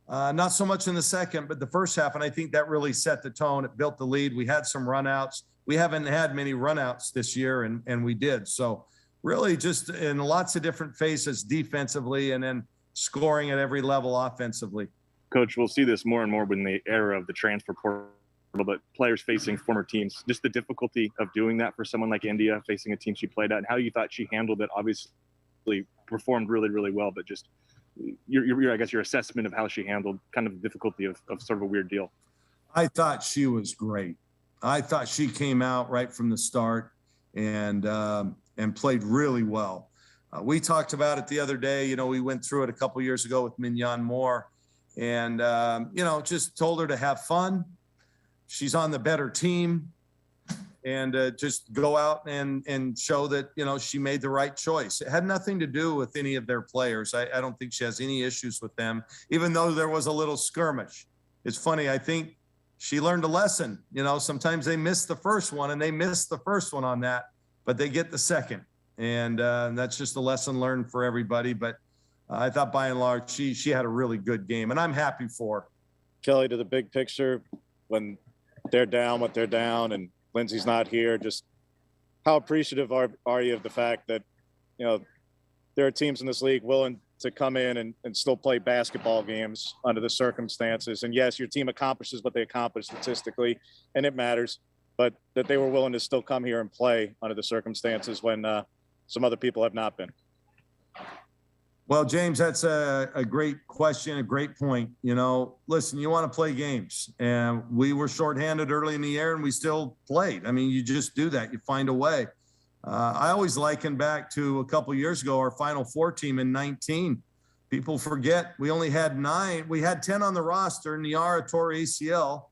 not so much in the second, but the first half. And I think that really set the tone. It built the lead. We had some runouts. We haven't had many runouts this year, and we did. So really just in lots of different phases defensively, and then scoring at every level offensively. Coach, we'll see this more and more in the era of the transfer portal, but players facing former teams, just the difficulty of doing that for someone like India, facing a team she played at, and how you thought she handled it. Obviously performed really, really well, but just your I guess your assessment of how she handled kind of the difficulty of sort of a weird deal. I thought she was great. I thought she came out right from the start and played really well. We talked about it the other day. We went through it a couple years ago with Mignon Moore, and just told her to have fun. She's on the better team, and just go out and show that, she made the right choice. It had nothing to do with any of their players. I don't think she has any issues with them, even though there was a little skirmish. It's funny. I think she learned a lesson. Sometimes they miss the first one, and they missed the first one on that, but they get the second. And that's just a lesson learned for everybody. But I thought by and large, she had a really good game, and I'm happy for her. Kelly, to the big picture, when they're down what they're down and Lindsay's not here, just how appreciative are you of the fact that, there are teams in this league willing to come in and still play basketball games under the circumstances. And yes, your team accomplishes what they accomplish statistically, and it matters, but that they were willing to still come here and play under the circumstances when some other people have not been. Well, James, that's a great question, a great point. Listen, you want to play games, and we were shorthanded early in the year, and we still played. I mean, you just do that. You find a way. I always liken back to a couple years ago, our Final Four team in 19. People forget we only had 9. We had 10 on the roster. Niara tore ACL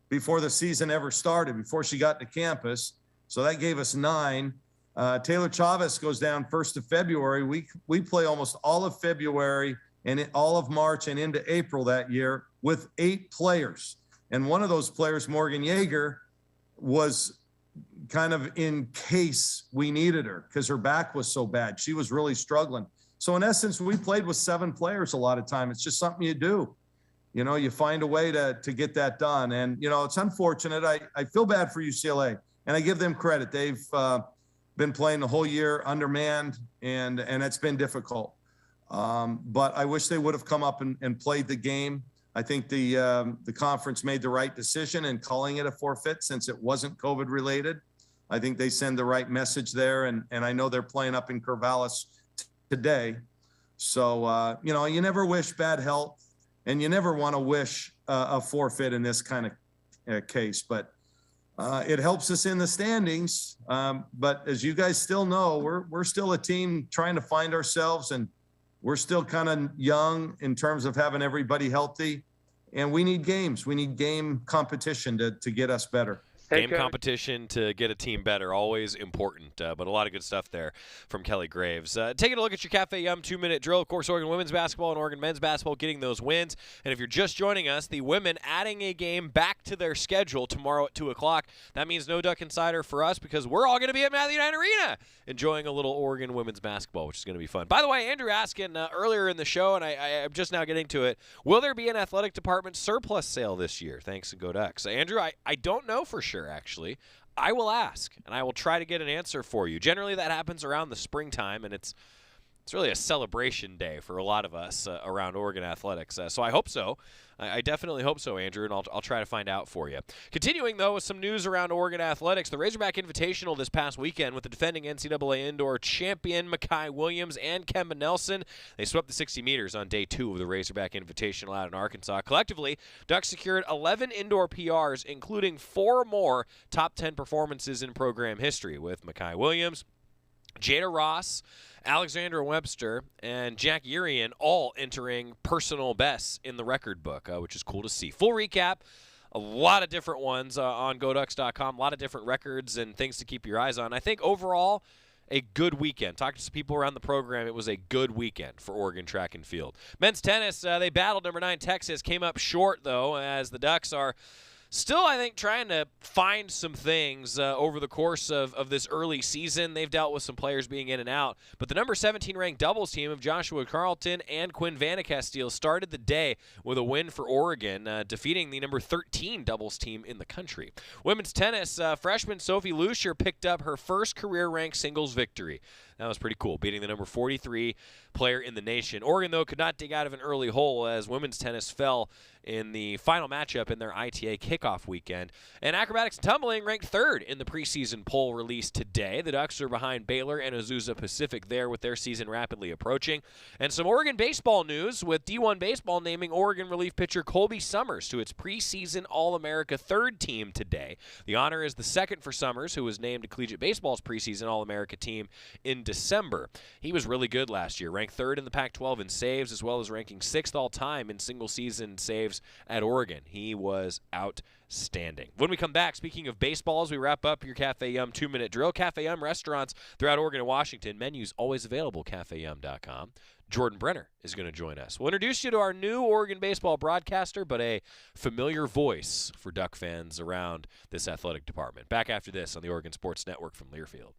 before the season ever started, before she got to campus. So that gave us 9. Taylor Chavez goes down 1st of February. We play almost all of February and all of March and into April that year with 8 players. And one of those players, Morgan Yeager, was kind of in case we needed her because her back was so bad. She was really struggling. So in essence, we played with 7 players a lot of time. It's just something you do. You find a way to get that done. And, it's unfortunate. I feel bad for UCLA, and I give them credit. They've been playing the whole year undermanned, and it's been difficult. But I wish they would have come up and played the game. I think the conference made the right decision in calling it a forfeit since it wasn't COVID related. I think they send the right message there, and I know they're playing up in Corvallis today. So, you never wish bad health, and you never want to wish a forfeit in this kind of case. But it helps us in the standings. But as you guys still know, we're still a team trying to find ourselves, and we're still kind of young in terms of having everybody healthy, and we need games. We need game competition to get us better. Game competition to get a team better, always important, but a lot of good stuff there from Kelly Graves. Taking a look at your Cafe Yum 2-minute drill. Of course, Oregon women's basketball and Oregon men's basketball getting those wins. And if you're just joining us, the women adding a game back to their schedule tomorrow at 2 o'clock. That means no Duck Insider for us because we're all going to be at Matthew Knight Arena enjoying a little Oregon women's basketball, which is going to be fun. By the way, Andrew asking earlier in the show, and I'm just now getting to it, will there be an athletic department surplus sale this year? Thanks and go Ducks. Andrew, I don't know for sure, actually. I will ask, and I will try to get an answer for you. Generally, that happens around the springtime, and it's really a celebration day for a lot of us around Oregon athletics. So I hope so. I definitely hope so, Andrew, and I'll try to find out for you. Continuing, though, with some news around Oregon athletics, the Razorback Invitational this past weekend with the defending NCAA indoor champion Mekhi Williams and Kemba Nelson. They swept the 60 meters on day 2 of the Razorback Invitational out in Arkansas. Collectively, Ducks secured 11 indoor PRs, including 4 more top 10 performances in program history, with Mekhi Williams, Jada Ross, Alexandra Webster, and Jack Urian all entering personal bests in the record book, which is cool to see. Full recap, a lot of different ones on GoDucks.com, a lot of different records and things to keep your eyes on. I think overall, a good weekend. Talking to some people around the program, it was a good weekend for Oregon track and field. Men's tennis, they battled number 9 Texas, came up short, though, as the Ducks are still, I think, trying to find some things over the course of this early season. They've dealt with some players being in and out. But the number 17 ranked doubles team of Joshua Carlton and Quinn Vanacastile started the day with a win for Oregon, defeating the number 13 doubles team in the country. Women's tennis, freshman Sophie Lucier picked up her first career-ranked singles victory. That was pretty cool, beating the number 43 player in the nation. Oregon, though, could not dig out of an early hole as women's tennis fell in the final matchup in their ITA kickoff weekend. And acrobatics and tumbling ranked 3rd in the preseason poll released today. The Ducks are behind Baylor and Azusa Pacific there with their season rapidly approaching. And some Oregon baseball news with D1 Baseball naming Oregon relief pitcher Colby Summers to its preseason All-America 3rd team today. The honor is the 2nd for Summers, who was named to Collegiate Baseball's preseason All-America team in December. He was really good last year, ranked 3rd in the Pac-12 in saves, as well as ranking 6th all-time in single-season saves at Oregon. He was outstanding. When we come back, speaking of baseball, as we wrap up your Cafe Yum 2-minute drill, Cafe Yum restaurants throughout Oregon and Washington, menus always available, cafeyum.com. Jordan Brenner is going to join us. We'll introduce you to our new Oregon baseball broadcaster, but a familiar voice for Duck fans around this athletic department. Back after this on the Oregon Sports Network from Learfield.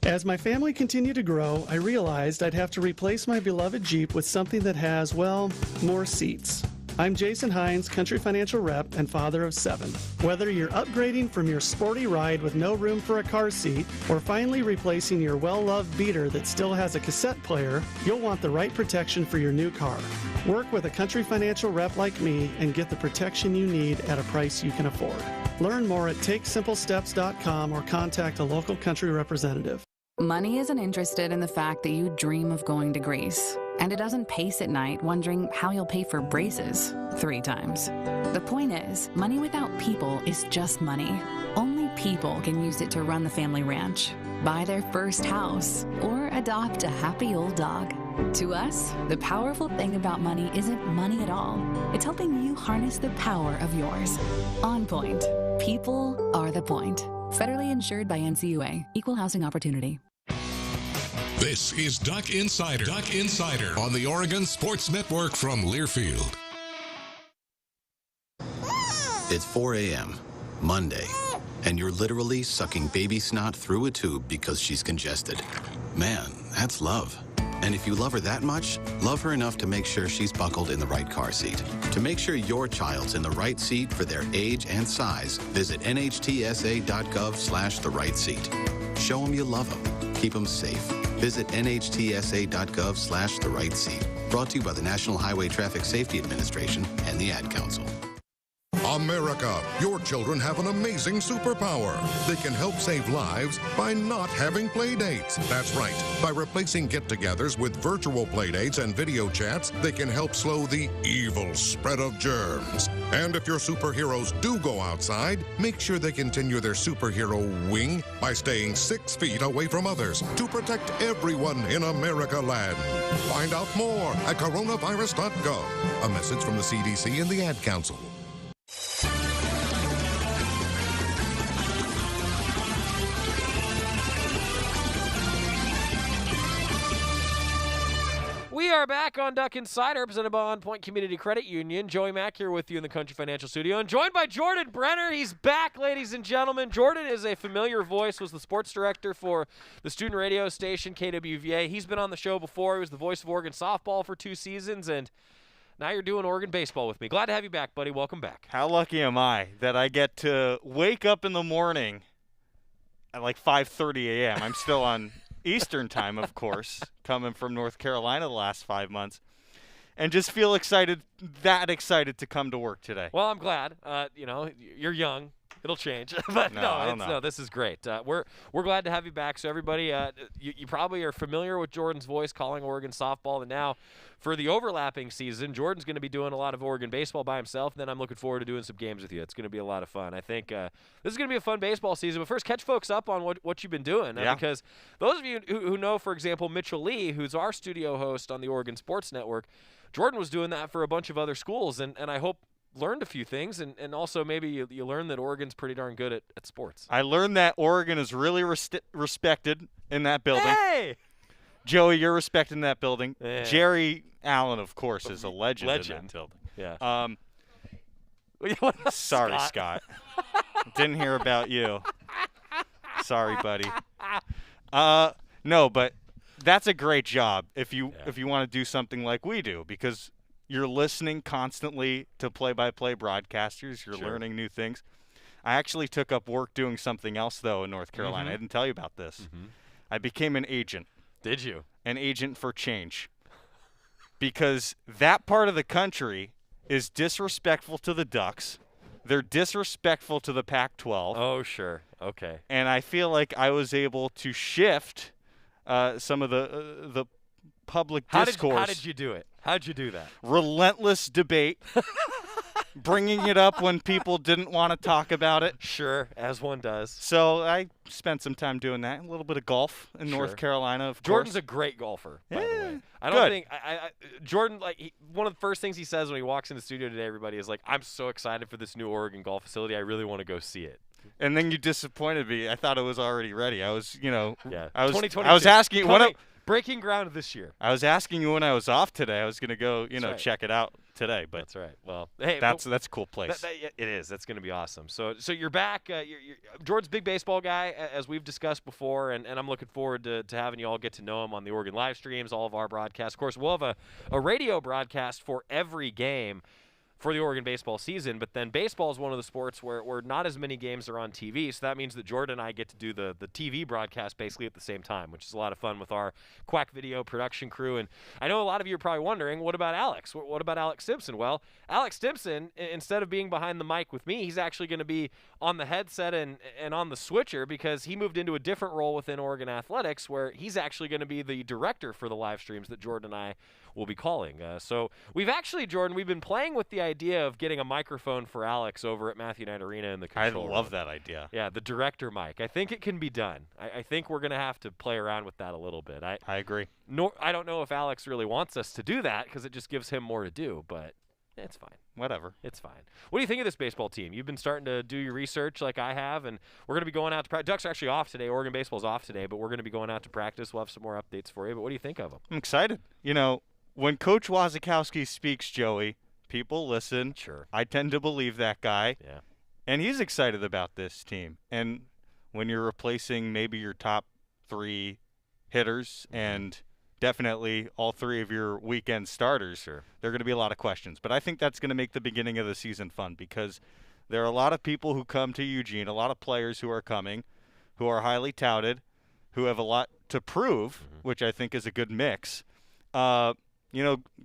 As my family continued to grow, I realized I'd have to replace my beloved Jeep with something that has, well, more seats. I'm Jason Hines, Country Financial Rep and father of 7. Whether you're upgrading from your sporty ride with no room for a car seat or finally replacing your well-loved beater that still has a cassette player, you'll want the right protection for your new car. Work with a Country Financial Rep like me and get the protection you need at a price you can afford. Learn more at TakeSimpleSteps.com or contact a local Country representative. Money isn't interested in the fact that you dream of going to Greece. And it doesn't pace at night wondering how you'll pay for braces 3 times. The point is, money without people is just money. Only people can use it to run the family ranch, buy their first house, or adopt a happy old dog. To us, the powerful thing about money isn't money at all. It's helping you harness the power of yours. On Point. People are the point. Federally insured by NCUA. Equal housing opportunity. This is Duck Insider. Duck Insider on the Oregon Sports Network from Learfield. It's 4 a.m., Monday, and you're literally sucking baby snot through a tube because she's congested. Man, that's love. And if you love her that much, love her enough to make sure she's buckled in the right car seat. To make sure your child's in the right seat for their age and size, visit nhtsa.gov/the right seat. Show them you love them. Keep them safe. Visit nhtsa.gov/the right seat. Brought to you by the National Highway Traffic Safety Administration and the Ad Council. America, your children have an amazing superpower. They can help save lives by not having play dates. That's right. By replacing get-togethers with virtual play dates and video chats, they can help slow the evil spread of germs. And if your superheroes do go outside, make sure they continue their superhero wing by staying 6 feet away from others to protect everyone in America land. Find out more at coronavirus.gov. A message from the CDC and the Ad Council. We are back on Duck Insider, presented by On Point Community Credit Union. Joey Mack here with you in the Country Financial Studio, and joined by Jordan Brenner. He's back, ladies and gentlemen. Jordan is a familiar voice, was the sports director for the student radio station KWVA. He's been on the show before. He was the voice of Oregon softball for 2 seasons, and now you're doing Oregon baseball with me. Glad to have you back, buddy. Welcome back. How lucky am I that I get to wake up in the morning at like 5:30 a.m. I'm still on Eastern time, of course, coming from North Carolina the last 5 months, and just feel excited to come to work today. Well, I'm glad. You're young. It'll change. But no, this is great. We're glad to have you back. So everybody, you probably are familiar with Jordan's voice calling Oregon softball, and now for the overlapping season, Jordan's going to be doing a lot of Oregon baseball by himself. And then I'm looking forward to doing some games with you. It's going to be a lot of fun. I think this is going to be a fun baseball season. But first, catch folks up on what you've been doing, because those of you who know, for example, Mitchell Lee, who's our studio host on the Oregon Sports Network, Jordan was doing that for a bunch of other schools, and I hope learned a few things, and also maybe you learned that Oregon's pretty darn good at sports. I learned that Oregon is really respected in that building. Hey! Joey, you're respected in that building. Yeah. Jerry Allen, of course, is a legend in that building. Yeah. Sorry, Scott. Didn't hear about you. Sorry, buddy. No, but that's a great job if you want to do something like we do, because you're listening constantly to play-by-play broadcasters. You're learning new things. I actually took up work doing something else, though, in North Carolina. I didn't tell you about this. I became an agent. Did you? An agent for change. Because that part of the country is disrespectful to the Ducks. They're disrespectful to the Pac-12. Oh, sure. Okay. And I feel like I was able to shift some of the public discourse. How did you do it? How'd you do that? Relentless debate. Bringing it up when people didn't want to talk about it. Sure, as one does. So I spent some time doing that. A little bit of golf in North Carolina, of Jordan's course. a great golfer, by the way. I don't think Jordan, one of the first things he says when he walks in the studio today, everybody is like, I'm so excited for this new Oregon golf facility. I really want to go see it. And then you disappointed me. I thought it was already ready. I was, I was asking breaking ground this year. I was asking you when I was off today. I was going to go, check it out today. But that's right. Well, hey, that's a cool place. It is. That's going to be awesome. So you're back. Jordan's a big baseball guy, as we've discussed before, and I'm looking forward to having you all get to know him on the Oregon live streams, all of our broadcasts. Of course, we'll have a radio broadcast for every game for the Oregon baseball season, but then baseball is one of the sports where not as many games are on TV, so that means that Jordan and I get to do the TV broadcast basically at the same time, which is a lot of fun with our Quack Video production crew. And I know a lot of you are probably wondering, what about Alex? What about Alex Simpson? Well, Alex Simpson, instead of being behind the mic with me, he's actually going to be on the headset and on the switcher, because he moved into a different role within Oregon Athletics, where he's actually going to be the director for the live streams that Jordan and I will be calling. So we've been playing with the idea of getting a microphone for Alex over at Matthew Knight Arena in the control room. I love that idea. Yeah, the director mic. I think it can be done. I think we're going to have to play around with that a little bit. I agree. I don't know if Alex really wants us to do that, because it just gives him more to do, but it's fine. Whatever. It's fine. What do you think of this baseball team? You've been starting to do your research like I have, and we're going to be going out to practice. Ducks are actually off today. Oregon baseball's off today, but we're going to be going out to practice. We'll have some more updates for you, but what do you think of them? I'm excited. When Coach Wazikowski speaks, Joey, people listen. Sure. I tend to believe that guy. Yeah. And he's excited about this team. And when you're replacing maybe your top 3 hitters and definitely all 3 of your weekend starters, there are going to be a lot of questions. But I think that's going to make the beginning of the season fun, because there are a lot of people who come to Eugene, a lot of players who are coming, who are highly touted, who have a lot to prove, which I think is a good mix.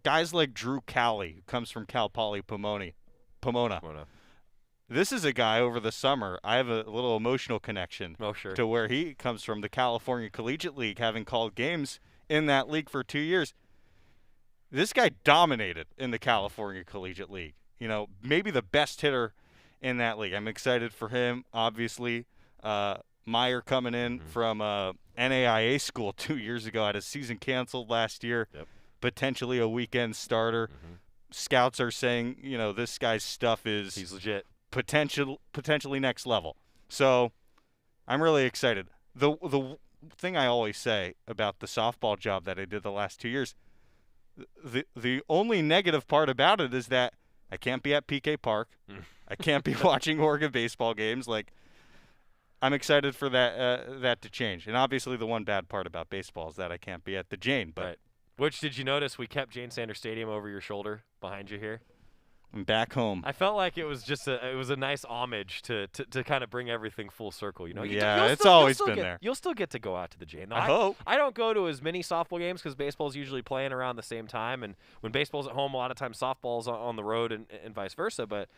Guys like Drew Cowley, who comes from Cal Poly Pomona. This is a guy over the summer, I have a little emotional connection to where he comes from, the California Collegiate League, having called games in that league for 2 years. This guy dominated in the California Collegiate League. Maybe the best hitter in that league. I'm excited for him, obviously. Meyer coming in from NAIA school 2 years ago, had his season canceled last year. Yep. Potentially a weekend starter. Scouts are saying, this guy's stuff is he's legit. Potentially next level. So I'm really excited. The thing I always say about the softball job that I did the last 2 years, The only negative part about it is that I can't be at PK Park. I can't be watching Oregon baseball games. Like, I'm excited for that to change. And obviously the one bad part about baseball is that I can't be at the Jane. But right. Which, did you notice we kept Jane Sanders Stadium over your shoulder behind you here? I'm back home. I felt like it was just a nice homage to kind of bring everything full circle. You know? It's always been there. You'll still get to go out to the Jane. I hope. I don't go to as many softball games because baseball's usually playing around the same time. And when baseball's at home, a lot of times softball's on the road and vice versa. But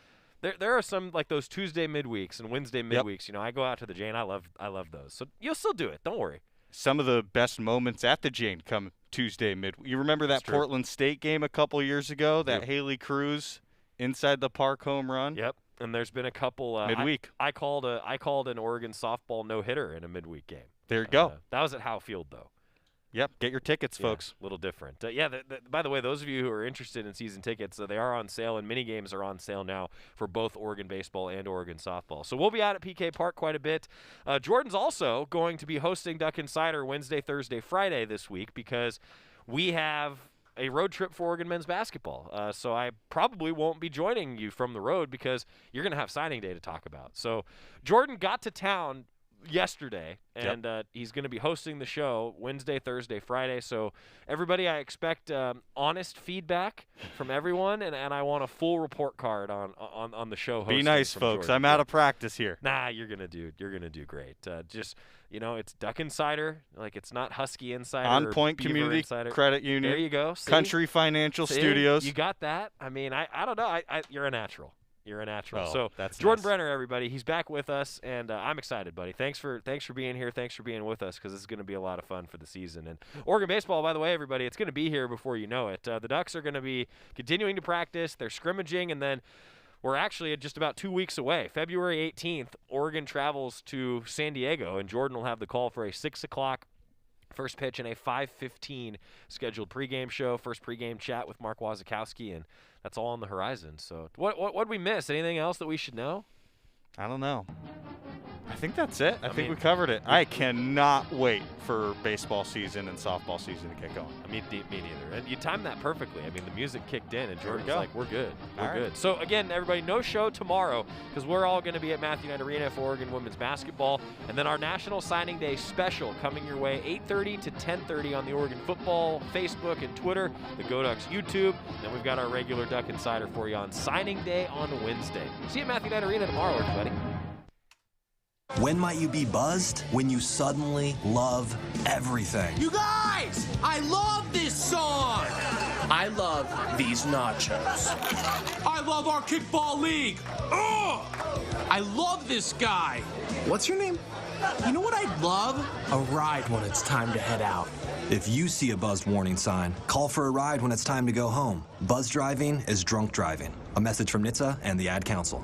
there are some, like those Tuesday midweeks and Wednesday midweeks. You know, I go out to the Jane. I love those. So you'll still do it. Don't worry. Some of the best moments at the Jane come Tuesday midweek. You remember that Portland State game a couple years ago? That Haley Cruz inside the park home run? Yep. And there's been a couple midweek. I called an Oregon softball no-hitter in a midweek game. There you go. That was at Howe Field, though. Yep. Get your tickets, folks. A little different. By the way, those of you who are interested in season tickets, they are on sale, and mini games are on sale now for both Oregon baseball and Oregon softball. So we'll be out at PK Park quite a bit. Jordan's also going to be hosting Duck Insider Wednesday, Thursday, Friday this week because we have a road trip for Oregon men's basketball. So I probably won't be joining you from the road because you're going to have signing day to talk about. So Jordan got to town yesterday, and he's going to be hosting the show Wednesday, Thursday, Friday. So everybody, I expect honest feedback from everyone, and I want a full report card on the show hosting. Be nice, folks. Jordan. I'm out of practice here. Nah, you're gonna do great. Just, you know, it's Duck Insider, like it's not Husky Insider. On Point Beaver Community Insider. Credit Union. There you go. See? Country Financial Studios. You got that. I mean, I don't know. You're a natural. You're a natural. Oh, so that's Jordan nice. Brenner, everybody, he's back with us, and I'm excited, buddy. Thanks for being here. Thanks for being with us because this is going to be a lot of fun for the season. And Oregon baseball, by the way, everybody, it's going to be here before you know it. The Ducks are going to be continuing to practice. They're scrimmaging, and then we're actually just about 2 weeks away. February 18th, Oregon travels to San Diego, and Jordan will have the call for a 6 o'clock first pitch and a 5:15 scheduled pregame show. First pregame chat with Mark Wazakowski, and that's all on the horizon. So what did we miss? Anything else that we should know? I don't know. I think that's it. I think we covered it. I cannot wait for baseball season and softball season to get going. Me neither. And you timed that perfectly. I mean, the music kicked in, and Jordan was like, we're good. We're All good. right. So, again, everybody, no show tomorrow because we're all going to be at Matthew Knight Arena for Oregon women's basketball. And then our National Signing Day special coming your way 8:30 to 10:30 on the Oregon football, Facebook, and Twitter, the Go Ducks YouTube. Then we've got our regular Duck Insider for you on Signing Day on Wednesday. See you at Matthew Knight Arena tomorrow, everybody. When might you be buzzed? When you suddenly love everything. You guys, I love this song. I love these nachos. I love our kickball league. Ugh! I love this guy. What's your name? You know what I'd love? A ride when it's time to head out. If you see a buzzed warning sign, call for a ride when it's time to go home. Buzz driving is drunk driving. A message from NHTSA and the Ad Council.